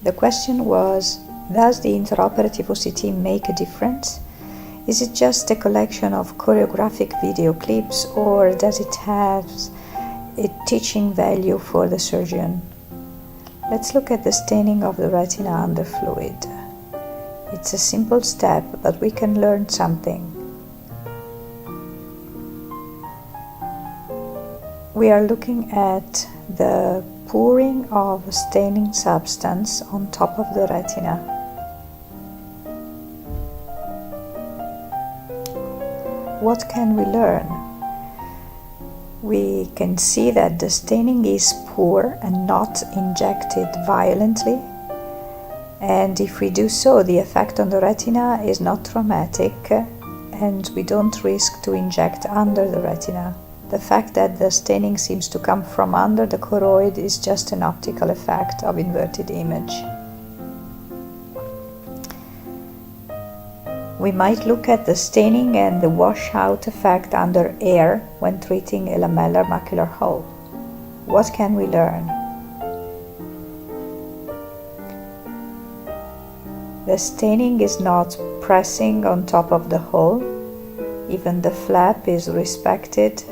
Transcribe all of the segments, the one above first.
The question was, does the intraoperative OCT make a difference? Is it just a collection of choreographic video clips, or does it have a teaching value for the surgeon? Let's look at the staining of the retina under fluid. It's a simple step, but we can learn something. We are looking at the pouring of a staining substance on top of the retina. What can we learn? We can see that the staining is poor and not injected violently, and if we do so, the effect on the retina is not traumatic and we don't risk to inject under the retina. The fact that the staining seems to come from under the choroid is just an optical effect of inverted image. We might look at the staining and the washout effect under air when treating a lamellar macular hole. What can we learn? The staining is not pressing on top of the hole. Even the flap is respected.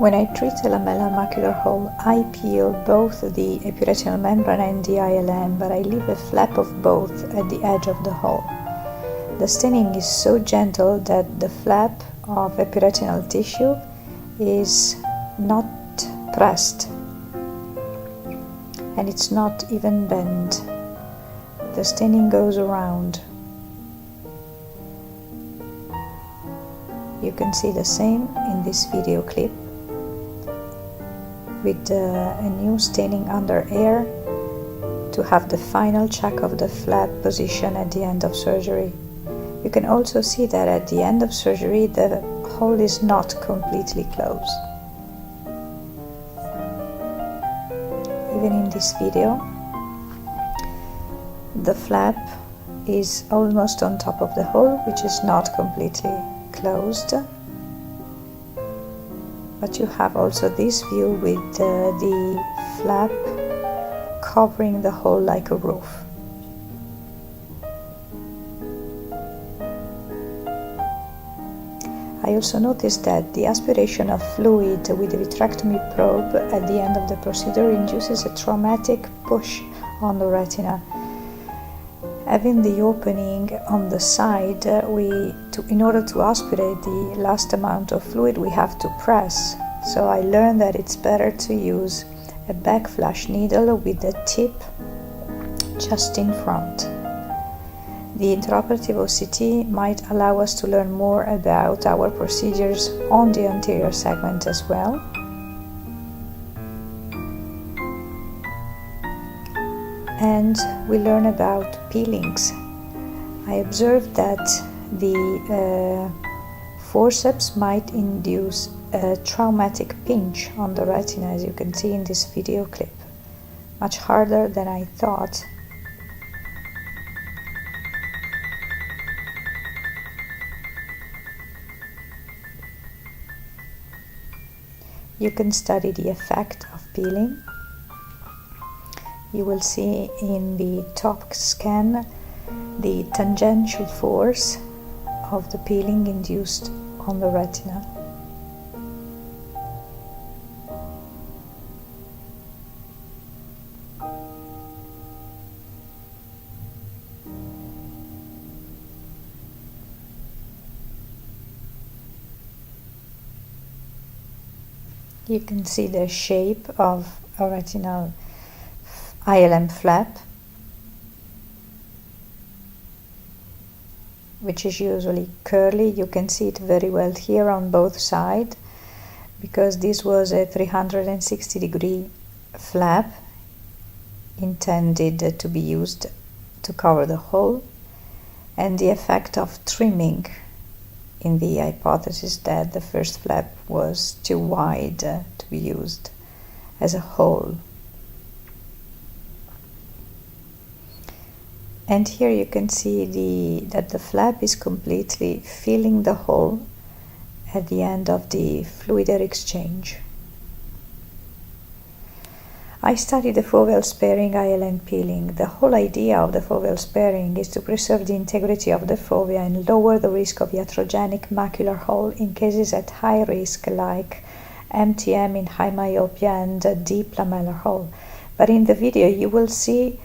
When I treat a lamellar macular hole, I peel both the epiretinal membrane and the ILM, but I leave a flap of both at the edge of the hole. The staining is so gentle that the flap of epiretinal tissue is not pressed, and it's not even bent. The staining goes around. You can see the same in this video clip, with a new staining under air to have the final check of the flap position at the end of surgery. You can also see that at the end of surgery the hole is not completely closed. Even in this video, the flap is almost on top of the hole, which is not completely closed. But you have also this view with the flap covering the hole like a roof. I also noticed that the aspiration of fluid with the vitrectomy probe at the end of the procedure induces a traumatic push on the retina. Having the opening on the side, in order to aspirate the last amount of fluid, we have to press. So I learned that it's better to use a backflash needle with the tip just in front. The intraoperative OCT might allow us to learn more about our procedures on the anterior segment as well. And we learn about peelings. I observed that the forceps might induce a traumatic pinch on the retina, as you can see in this video clip. Much harder than I thought. You can study the effect of peeling. You will see in the top scan the tangential force of the peeling induced on the retina. You can see the shape of a retinal ILM flap, which is usually curly. You can see it very well here on both sides, because this was a 360-degree flap intended to be used to cover the hole, and the effect of trimming in the hypothesis that the first flap was too wide to be used as a whole. And here you can see that the flap is completely filling the hole at the end of the fluid air exchange. I studied the foveal sparing ILN peeling. The whole idea of the foveal sparing is to preserve the integrity of the fovea and lower the risk of iatrogenic macular hole in cases at high risk like MTM in high myopia and deep lamellar hole. But in the video you will see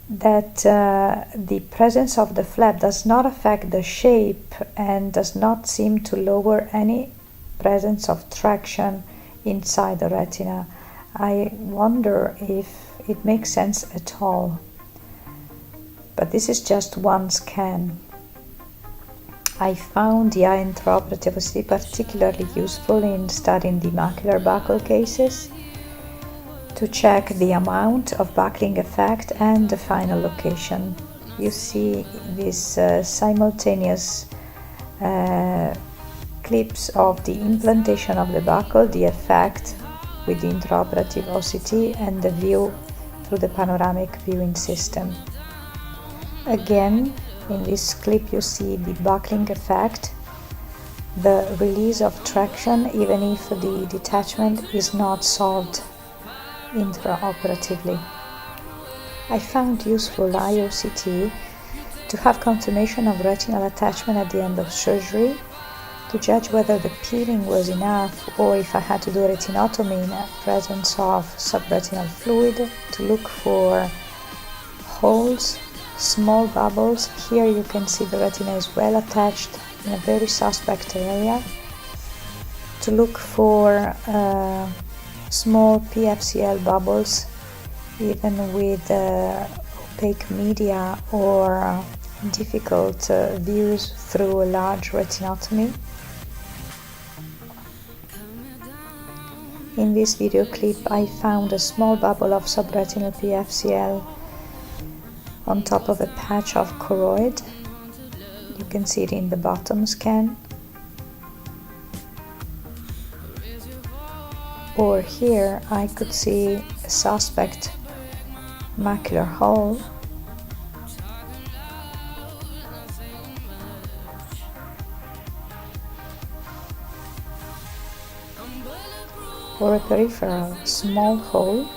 that the presence of the flap does not affect the shape and does not seem to lower any presence of traction inside the retina. I wonder if it makes sense at all, but this is just one scan. I found the intraoperative OCT particularly useful in studying the macular buckle cases to check the amount of buckling effect and the final location. You see these simultaneous clips of the implantation of the buckle, the effect with the intraoperative OCT, and the view through the panoramic viewing system. Again, in this clip you see the buckling effect, the release of traction even if the detachment is not solved intraoperatively. I found useful IOCT to have confirmation of retinal attachment at the end of surgery, to judge whether the peeling was enough or if I had to do a retinotomy in the presence of subretinal fluid, to look for holes, small bubbles. Here you can see the retina is well attached in a very suspect area, to look for small PFCL bubbles even with opaque media or difficult views through a large retinotomy. In this video clip I found a small bubble of subretinal PFCL on top of a patch of choroid. You can see it in the bottom scan. Or here I could see a suspect macular hole. Or a peripheral small hole.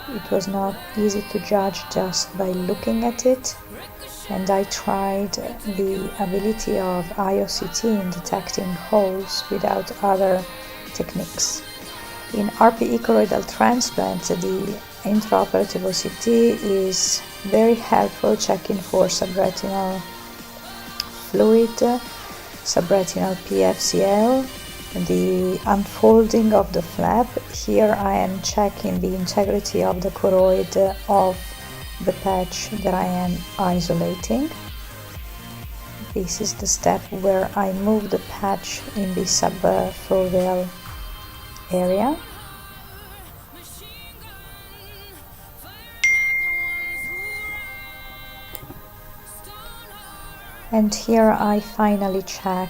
It was not easy to judge just by looking at it, and I tried the ability of IOCT in detecting holes without other techniques. In RPE choroidal transplant, the intraoperative OCT is very helpful checking for subretinal fluid, subretinal PFCL, the unfolding of the flap. Here I am checking the integrity of the choroid of the patch that I am isolating. This is the step where I move the patch in the subfoveal area. And here I finally check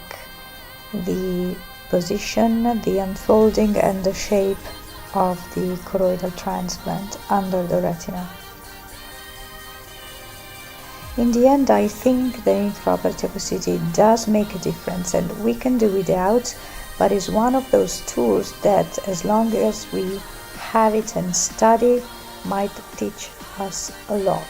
the position, the unfolding and the shape of the choroidal transplant under the retina. In the end, I think the intraoperative OCT does make a difference, and we can do without, but is one of those tools that, as long as we have it and study, might teach us a lot.